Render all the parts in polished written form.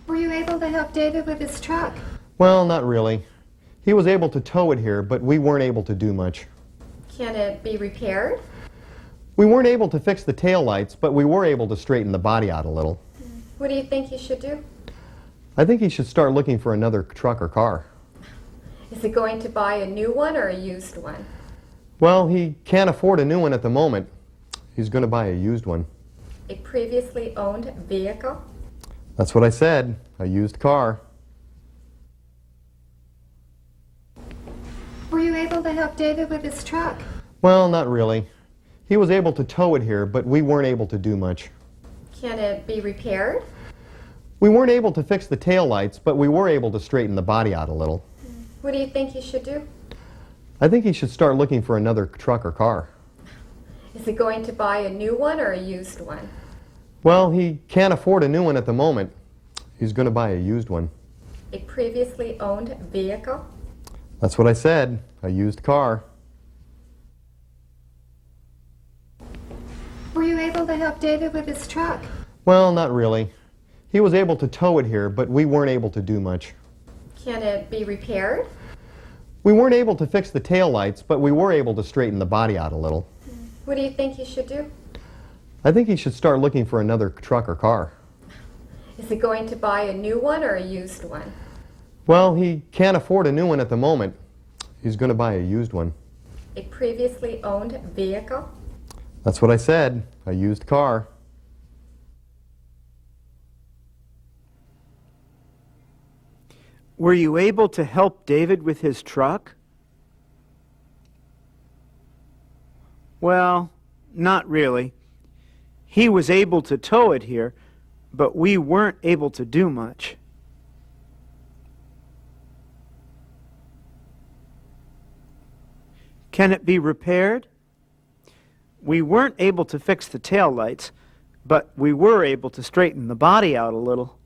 Were you able to help David with his truck? Well, not really. He was able to tow it here, but we weren't able to do much. Can it be repaired? We weren't able to fix the taillights, but we were able to straighten the body out a little. What do you think he should do? I think he should start looking for another truck or car. Is he going to buy a new one or a used one? Well, he can't afford a new one at the moment. He's going to buy a used one. A previously owned vehicle? That's what I said, a used car. Were you able to help David with his truck? Well, not really. He was able to tow it here, but we weren't able to do much. Can it be repaired? We weren't able to fix the taillights, but we were able to straighten the body out a little. What do you think he should do? I think he should start looking for another truck or car. Is he going to buy a new one or a used one? Well, he can't afford a new one at the moment. He's going to buy a used one. A previously owned vehicle? That's what I said, a used car. Were you able to help David with his truck? Well, not really. He was able to tow it here, but we weren't able to do much. Can it be repaired? We weren't able to fix the taillights, but we were able to straighten the body out a little. What do you think he should do? I think he should start looking for another truck or car. Is he going to buy a new one or a used one? Well, he can't afford a new one at the moment. He's going to buy a used one. A previously owned vehicle? That's what I said, a used car. Were you able to help David with his truck? Well, not really. He was able to tow it here, but we weren't able to do much. Can it be repaired? We weren't able to fix the taillights, but we were able to straighten the body out a little.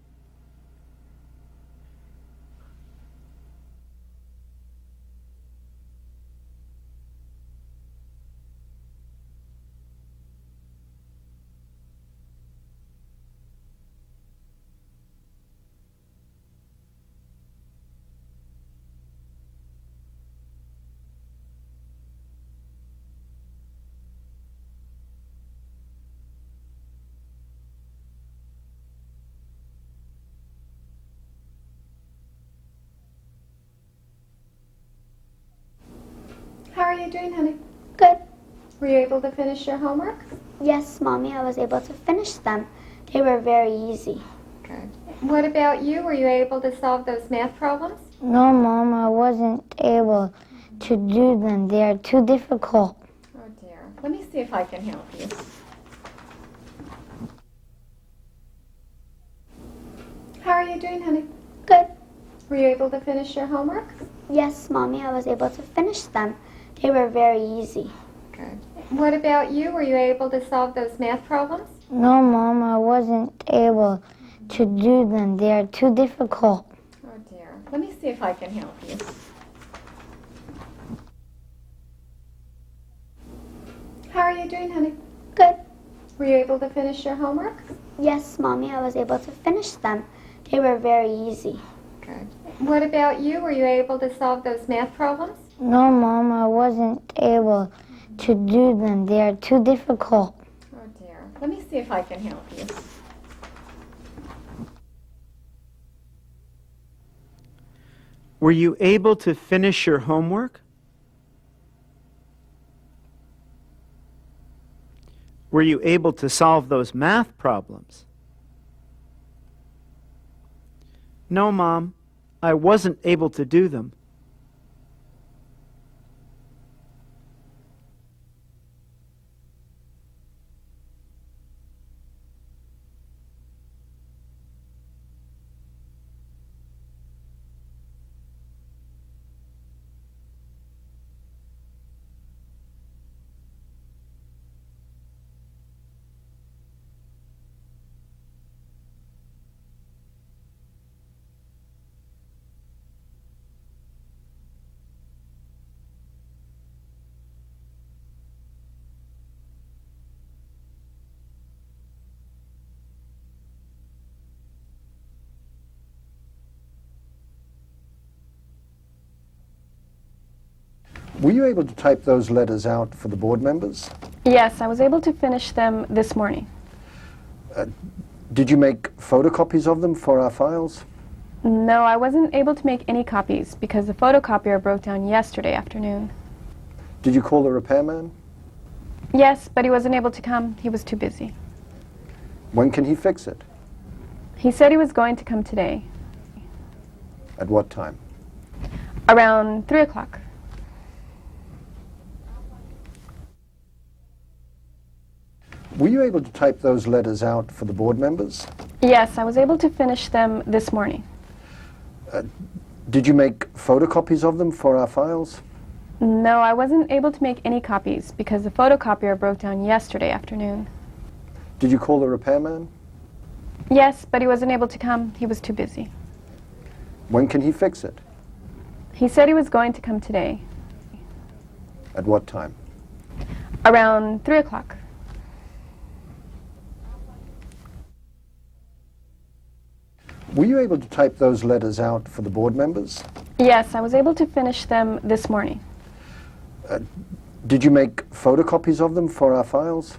How are you doing, honey? Good. Were you able to finish your homework? Yes, Mommy, I was able to finish them. They were very easy. Good. What about you? Were you able to solve those math problems? No, Mom, I wasn't able to do them. They are too difficult. Oh, dear. Let me see if I can help you. How are you doing, honey? Good. Were you able to finish your homework? Yes, Mommy, I was able to finish them. They were very easy. Good. What about you? Were you able to solve those math problems? No, Mom, I wasn't able to do them. They are too difficult. Oh, dear. Let me see if I can help you. How are you doing, honey? Good. Were you able to finish your homework? Yes, Mommy, I was able to finish them. They were very easy. Good. What about you? Were you able to solve those math problems? No, Mom, I wasn't able to do them. They are too difficult. Oh, dear. Let me see if I can help you. Were you able to finish your homework? Were you able to solve those math problems? No, Mom, I wasn't able to do them. Were you able to type those letters out for the board members? Yes, I was able to finish them this morning. Did you make photocopies of them for our files? No, I wasn't able to make any copies because the photocopier broke down yesterday afternoon. Did you call the repairman? Yes, but he wasn't able to come. He was too busy. When can he fix it? He said he was going to come today, At what time? around 3 o'clock. Were you able to type those letters out for the board members? Yes, I was able to finish them this morning. Did you make photocopies of them for our files? No, I wasn't able to make any copies because the photocopier broke down yesterday afternoon. Did you call the repairman? Yes, but he wasn't able to come. He was too busy. When can he fix it? He said he was going to come today, At what time? around 3 o'clock. Were you able to type those letters out for the board members? Yes, I was able to finish them this morning. Did you make photocopies of them for our files?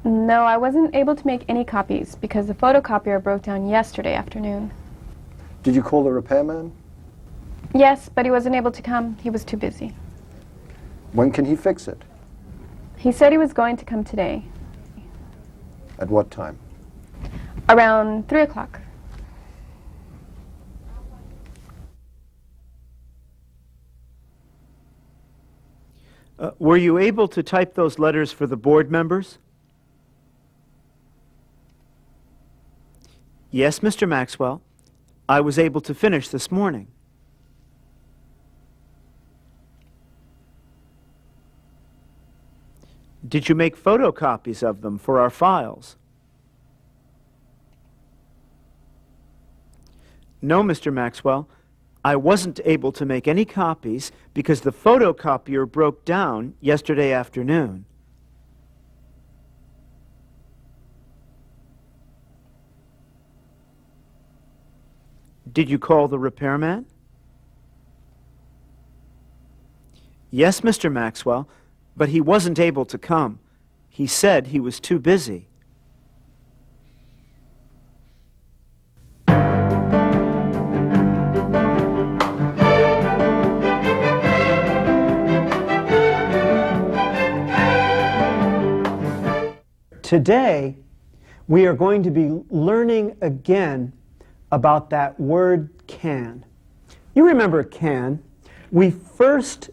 No, I wasn't able to make any copies because the photocopier broke down yesterday afternoon. Did you call the repairman? Yes, but he wasn't able to come. He was too busy. When can he fix it? He said he was going to come today, At what time? around 3 o'clock. Were you able to type those letters for the board members? Yes, Mr. Maxwell. I was able to finish this morning. Did you make photocopies of them for our files? No, Mr. Maxwell. I wasn't able to make any copies because the photocopier broke down yesterday afternoon. Did you call the repairman? Yes, Mr. Maxwell, but he wasn't able to come. He said he was too busy. Today, we are going to be learning again about that word can. You remember can. We first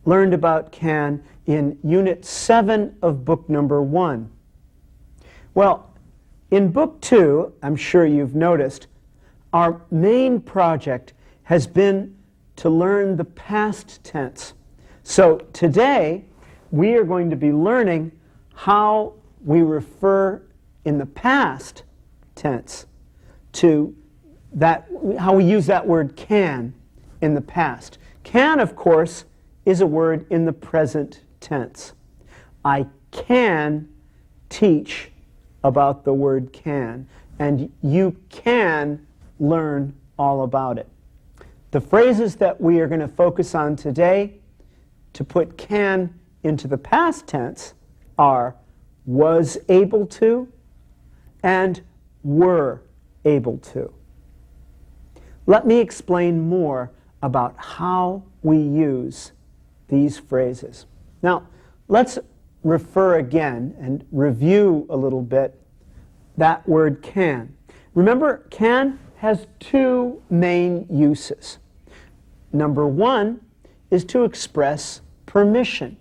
learned about can in Unit 7 of Book number 1. Well, in Book 2, I'm sure you've noticed, our main project has been to learn the past tense. So today, we are going to be learning how we refer in the past tense to that, how we use that word can in the past. Can, of course, is a word in the present tense. I can teach about the word can, and you can learn all about it. The phrases that we are going to focus on today to put can into the past tense are was able to and were able to. Let me explain more about how we use these phrases. Now, let's refer again and review a little bit that word can. Remember, can has two main uses. Number one is to express permission.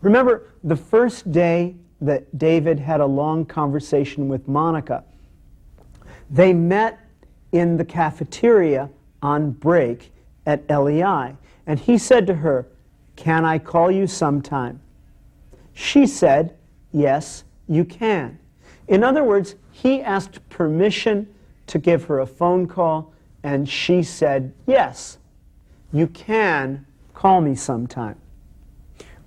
Remember the first day that David had a long conversation with Monica. They met in the cafeteria on break at LEI, and he said to her, "Can I call you sometime?" She said, "Yes, you can." In other words, he asked permission to give her a phone call, and she said, "Yes, you can call me sometime."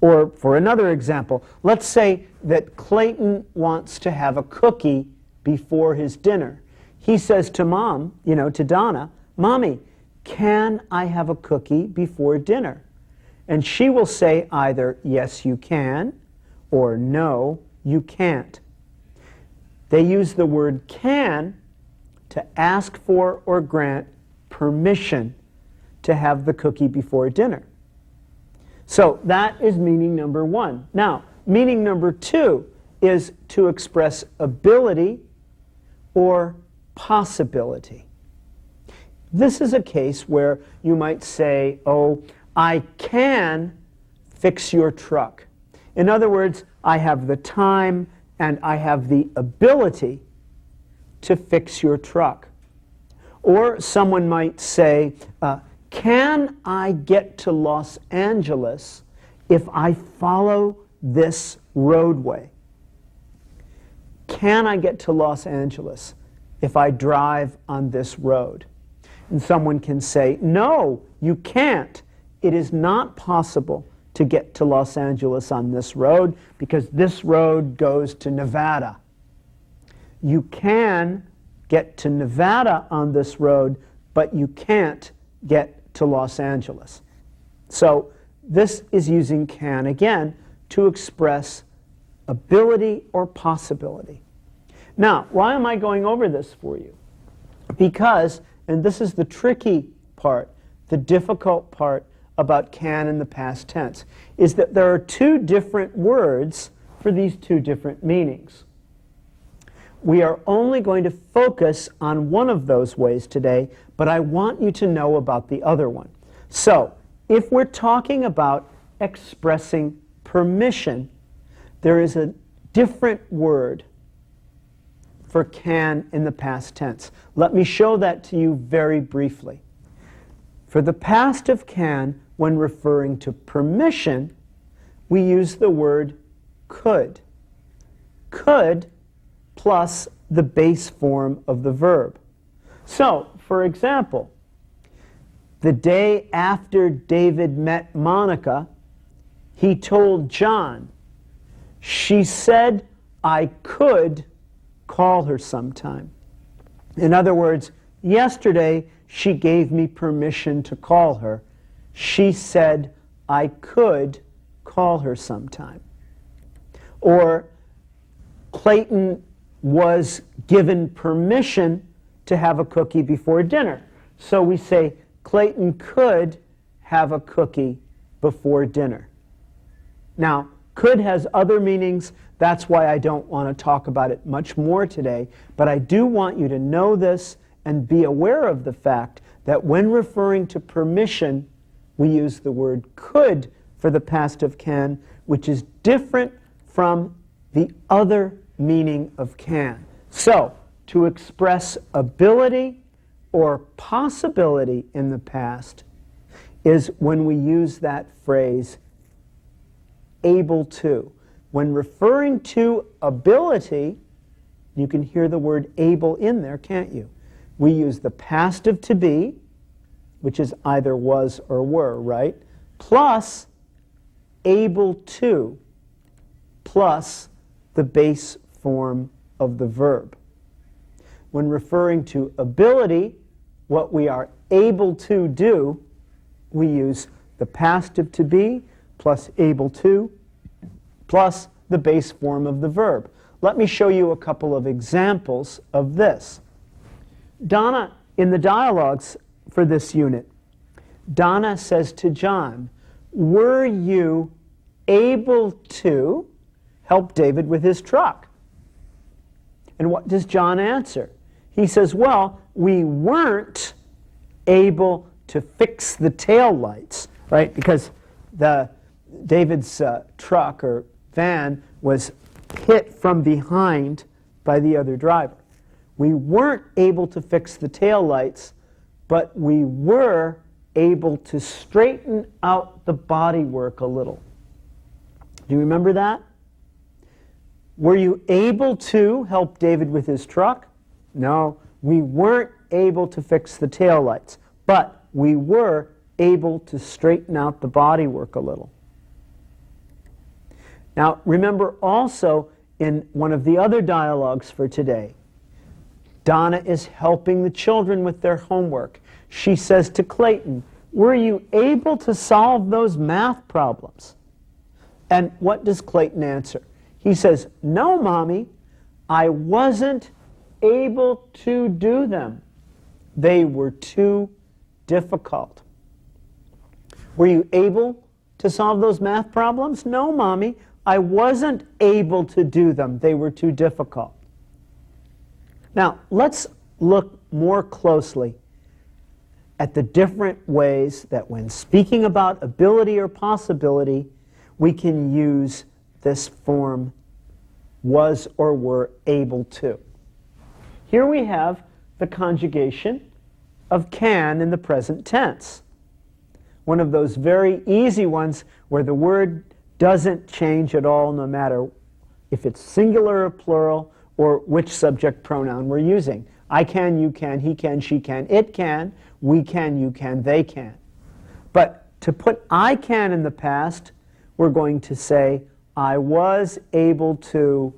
Or for another example, let's say that Clayton wants to have a cookie before his dinner. He says to Mom, to Donna, "Mommy, can I have a cookie before dinner?" And she will say either, yes, you can, or no, you can't. They use the word can to ask for or grant permission to have the cookie before dinner. So that is meaning number one. Now, meaning number two is to express ability or possibility. This is a case where you might say, oh, I can fix your truck. In other words, I have the time and I have the ability to fix your truck. Or someone might say, can I get to Los Angeles if I follow this roadway? Can I get to Los Angeles if I drive on this road? And someone can say, no, you can't. It is not possible to get to Los Angeles on this road because this road goes to Nevada. You can get to Nevada on this road, but you can't get to Los Angeles. So this is using can again to express ability or possibility. Now, why am I going over this for you? Because, and this is the tricky part, the difficult part about can in the past tense, is that there are two different words for these two different meanings. We are only going to focus on one of those ways today, but I want you to know about the other one. So, if we're talking about expressing permission, there is a different word for can in the past tense. Let me show that to you very briefly. For the past of can, when referring to permission, we use the word could. Could plus the base form of the verb. So, for example, the day after David met Monica, he told John, she said I could call her sometime. In other words, yesterday she gave me permission to call her. She said I could call her sometime. Or Clayton was given permission to have a cookie before dinner. So we say Clayton could have a cookie before dinner. Now, could has other meanings. That's why I don't want to talk about it much more today. But I do want you to know this and be aware of the fact that when referring to permission, we use the word could for the past of can, which is different from the other meaning of can. So, to express ability or possibility in the past is when we use that phrase, able to. When referring to ability, you can hear the word able in there, can't you? We use the past of to be, which is either was or were, right? Plus able to, plus the base form of the verb. When referring to ability, what we are able to do, we use the past of to be plus able to plus the base form of the verb. Let me show you a couple of examples of this. Donna, in the dialogues for this unit, Donna says to John, were you able to help David with his truck? And what does John answer? He says, well, we weren't able to fix the tail lights, right? Because David's truck or van was hit from behind by the other driver. We weren't able to fix the tail lights, but we were able to straighten out the bodywork a little. Do you remember that? Were you able to help David with his truck? No, we weren't able to fix the taillights, but we were able to straighten out the bodywork a little. Now, remember also in one of the other dialogues for today, Donna is helping the children with their homework. She says to Clayton, Were you able to solve those math problems? And what does Clayton answer? He says, no, Mommy, I wasn't able to do them. They were too difficult. Were you able to solve those math problems? No, Mommy, I wasn't able to do them. They were too difficult. Now, let's look more closely at the different ways that when speaking about ability or possibility, we can use this form was or were able to. Here we have the conjugation of can in the present tense. One of those very easy ones where the word doesn't change at all no matter if it's singular or plural or which subject pronoun we're using. I can, you can, he can, she can, it can, we can, you can, they can. But to put I can in the past, we're going to say I was able to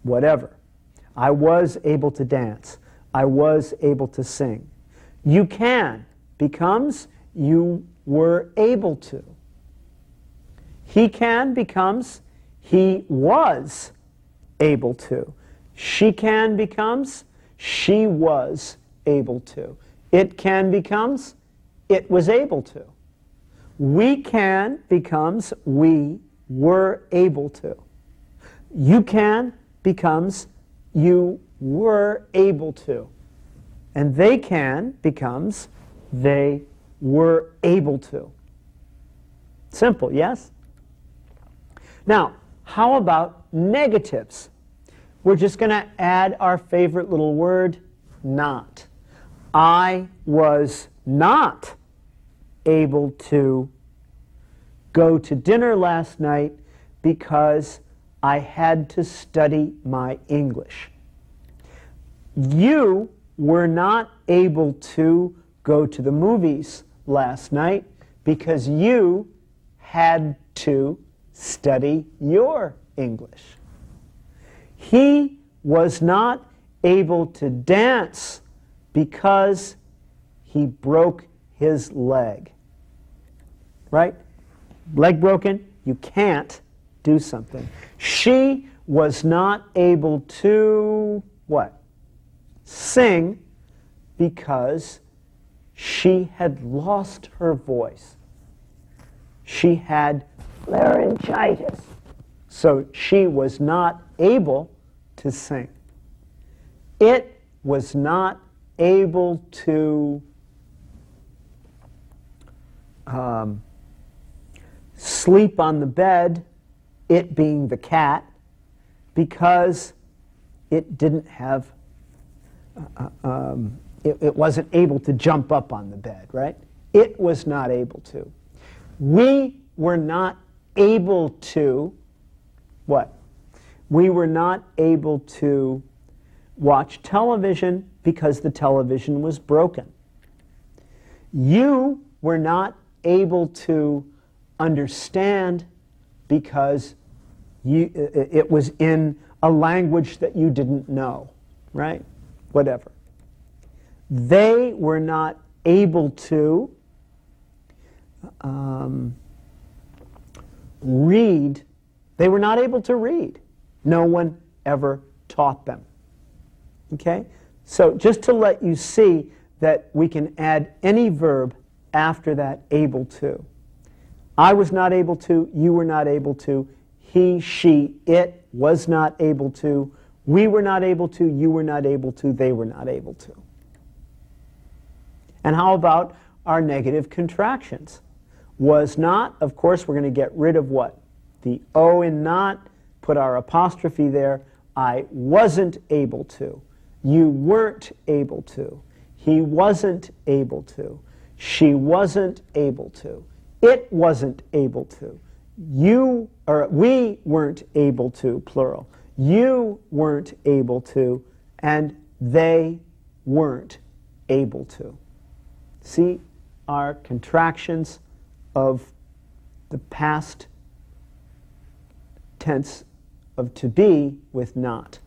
whatever. I was able to dance. I was able to sing. You can becomes you were able to. He can becomes he was able to. She can becomes she was able to. It can becomes it was able to. We can becomes we were able to. You can becomes you were able to. And they can becomes they were able to. Simple, yes? Now, how about negatives? We're just going to add our favorite little word, not. I was not able to go to dinner last night because I had to study my English. You were not able to go to the movies last night because you had to study your English. He was not able to dance because he broke his leg. Right? Leg broken, you can't do something. She was not able to, what? Sing because she had lost her voice. She had laryngitis. So she was not able to sing. It was not able to sleep on the bed, it being the cat, because it didn't have, it wasn't able to jump up on the bed, right? It was not able to. We were not able to, what? We were not able to watch television because the television was broken. You were not able to understand because it was in a language that you didn't know, right? Whatever. They were not able to read. They were not able to read. No one ever taught them. Okay? So just to let you see that we can add any verb after that able to. I was not able to, you were not able to, he, she, it was not able to, we were not able to, you were not able to, they were not able to. And how about our negative contractions? Was not, of course, we're going to get rid of what? The O in not, put our apostrophe there. I wasn't able to. You weren't able to. He wasn't able to. She wasn't able to. It wasn't able to. You, or we weren't able to, plural. You weren't able to, and they weren't able to. See our contractions of the past tense of to be with not.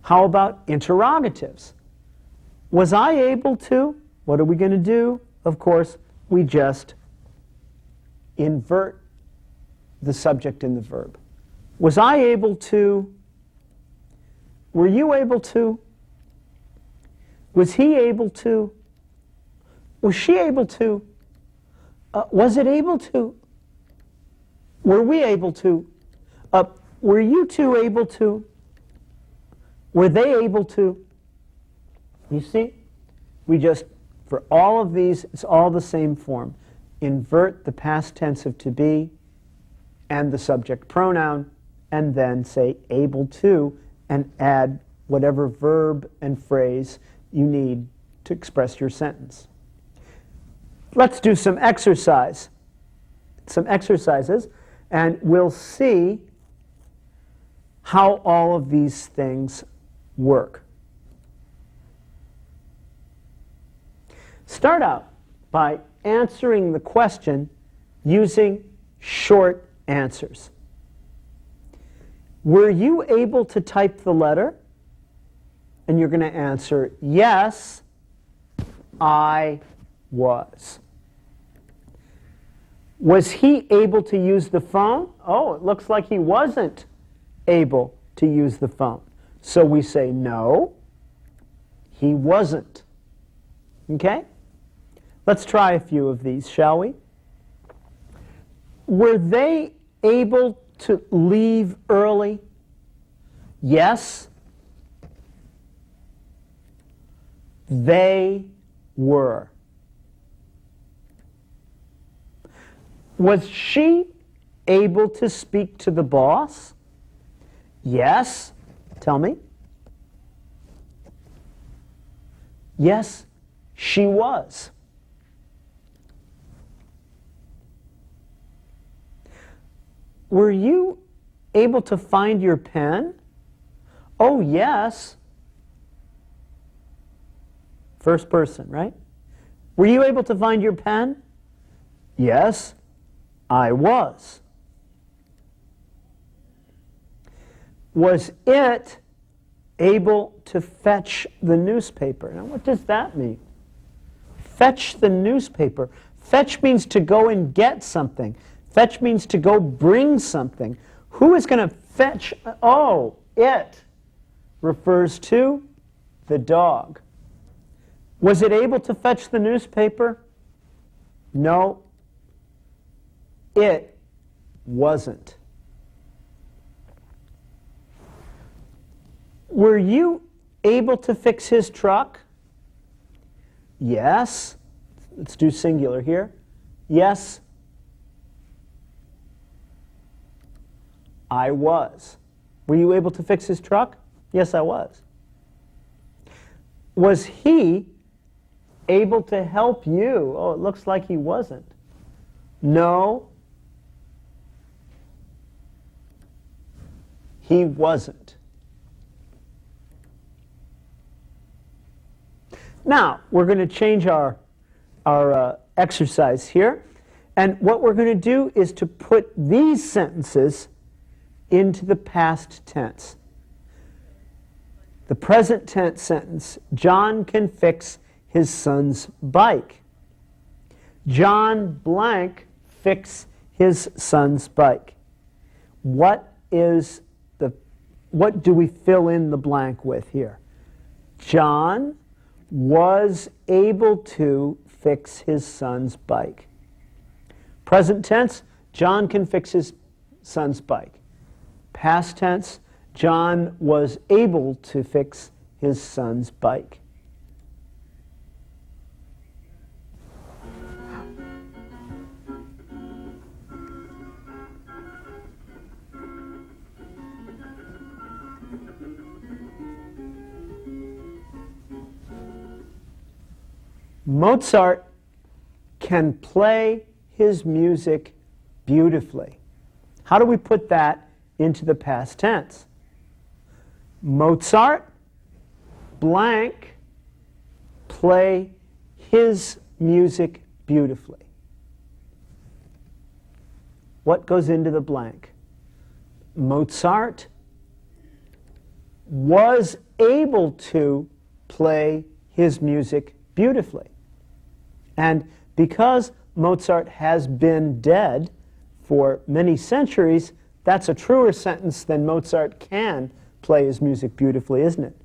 How about interrogatives? Was I able to? What are we going to do? of course, we just invert the subject and the verb. Was I able to? Were you able to? Was he able to? Was she able to? Was it able to? Were we able to? Were you two able to? Were they able to? You see? We just, for all of these, it's all the same form. Invert the past tense of to be and the subject pronoun, and then say able to, and add whatever verb and phrase you need to express your sentence. Let's do some exercises, and we'll see how all of these things work. Start out by answering the question using short answers. Were you able to type the letter? And you're going to answer, yes, I was. Was he able to use the phone? Oh, it looks like he wasn't able to use the phone. So we say, no, he wasn't. Okay? Let's try a few of these, shall we? Were they able to leave early? Yes, they were. Was she able to speak to the boss? Yes. Tell me. Yes, she was. Were you able to find your pen? Oh, yes. First person, right? Were you able to find your pen? Yes, I was. Was it able to fetch the newspaper? Now, what does that mean? Fetch the newspaper. Fetch means to go and get something. Fetch means to go bring something. Who is going to fetch? Oh, it refers to the dog. Was it able to fetch the newspaper? No, it wasn't. Were you able to fix his truck? Yes. Let's do singular here. Yes, I was. Were you able to fix his truck? Yes, I was. Was he able to help you? Oh, it looks like he wasn't. No, he wasn't. Now, we're going to change our exercise here. And what we're going to do is to put these sentences into the past tense. The present tense sentence, John can fix his son's bike. John blank fix his son's bike. What do we fill in the blank with here? John was able to fix his son's bike. Present tense, John can fix his son's bike. Past tense, John was able to fix his son's bike. Mozart can play his music beautifully. How do we put that into the past tense? Mozart blank play his music beautifully. What goes into the blank? Mozart was able to play his music beautifully. And because Mozart has been dead for many centuries, that's a truer sentence than Mozart can play his music beautifully, isn't it?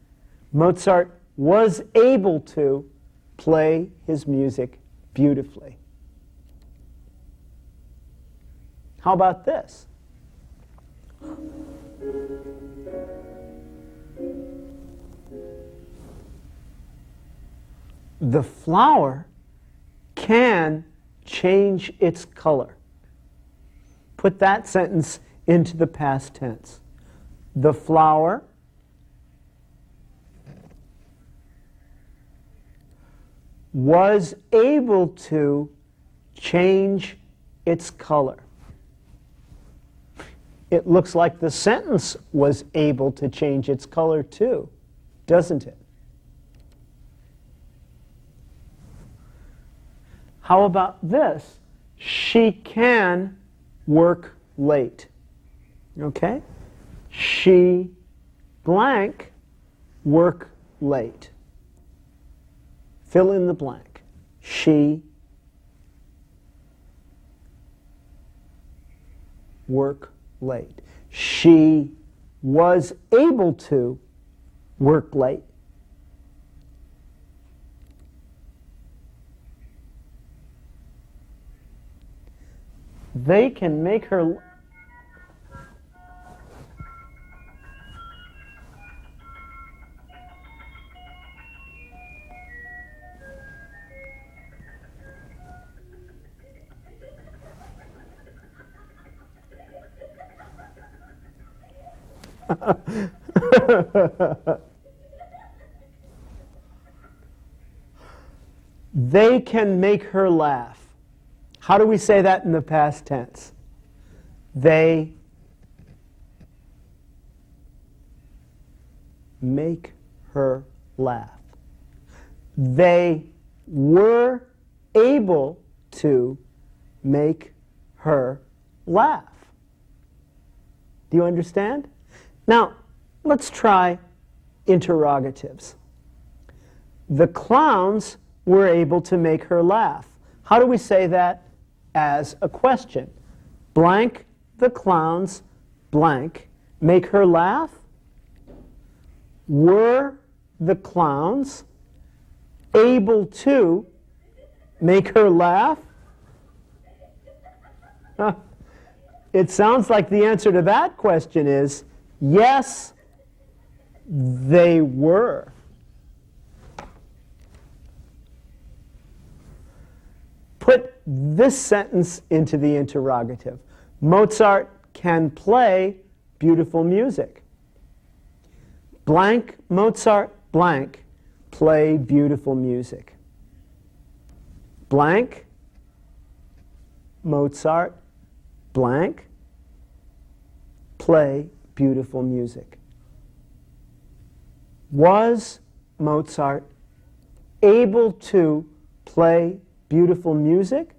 Mozart was able to play his music beautifully. How about this? The flower can change its color. Put that sentence into the past tense. The flower was able to change its color. It looks like the sentence was able to change its color too, doesn't it? How about this? She can work late. Okay? She blank work late. Fill in the blank. She work late. She was able to work late. They can make her... They can make her laugh. How do we say that in the past tense? They make her laugh. They were able to make her laugh. Do you understand? Now, let's try interrogatives. The clowns were able to make her laugh. How do we say that as a question? Blank, the clowns, blank, make her laugh? Were the clowns able to make her laugh? It sounds like the answer to that question is yes, they were. Put this sentence into the interrogative. Mozart can play beautiful music. Blank, Mozart, blank, play beautiful music. Blank, Mozart, blank, play beautiful music. Was Mozart able to play beautiful music?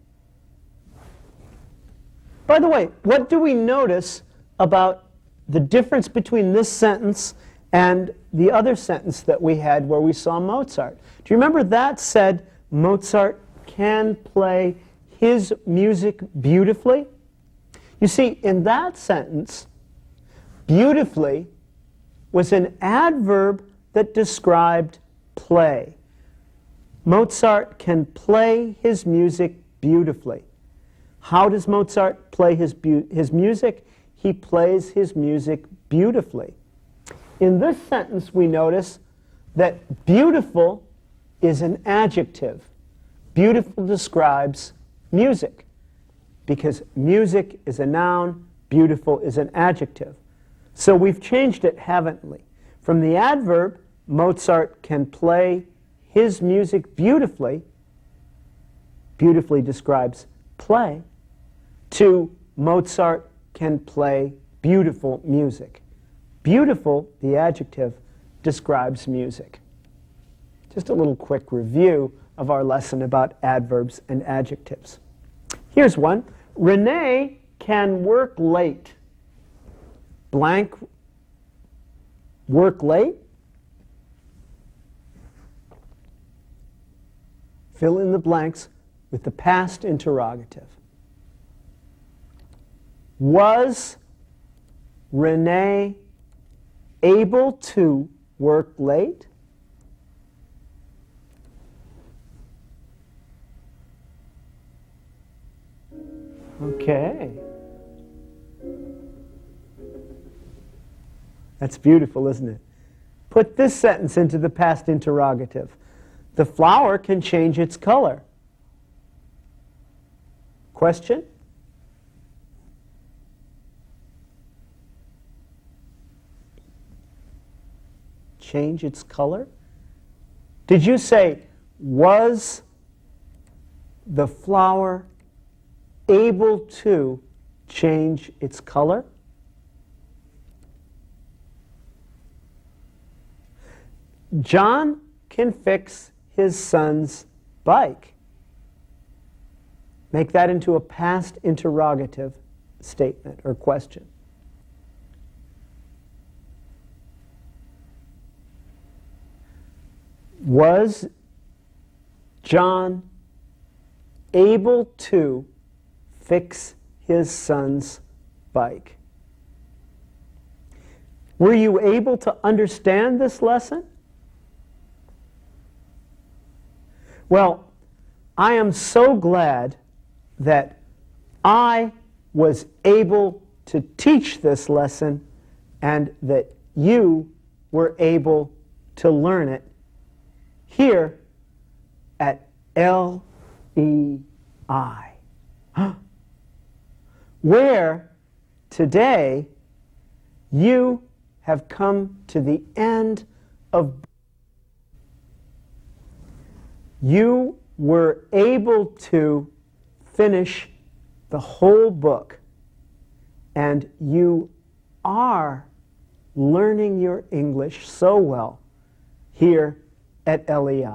By the way, what do we notice about the difference between this sentence and the other sentence that we had where we saw Mozart? Do you remember that said Mozart can play his music beautifully? You see, in that sentence, beautifully was an adverb that described play. Mozart can play his music beautifully. How does Mozart play his music? He plays his music beautifully. In this sentence, we notice that beautiful is an adjective. Beautiful describes music, because music is a noun, beautiful is an adjective. So we've changed it, haven't we? From the adverb, Mozart can play his music beautifully, beautifully describes play, to Mozart can play beautiful music. Beautiful, the adjective, describes music. Just a little quick review of our lesson about adverbs and adjectives. Here's one. Renee can work late. Blank, work late. Fill in the blanks. with the past interrogative. Was Renee able to work late? Okay. That's beautiful, isn't it? Put this sentence into the past interrogative. The flower can change its color. Question? Change its color? Did you say, was the flower able to change its color? John can fix his son's bike. Make that into a past interrogative statement or question. Was John able to fix his son's bike? Were you able to understand this lesson? Well, I am so glad that I was able to teach this lesson and that you were able to learn it here at LEI, where today you have come to the end of. You were able to finish the whole book, and you are learning your English so well here at LEI.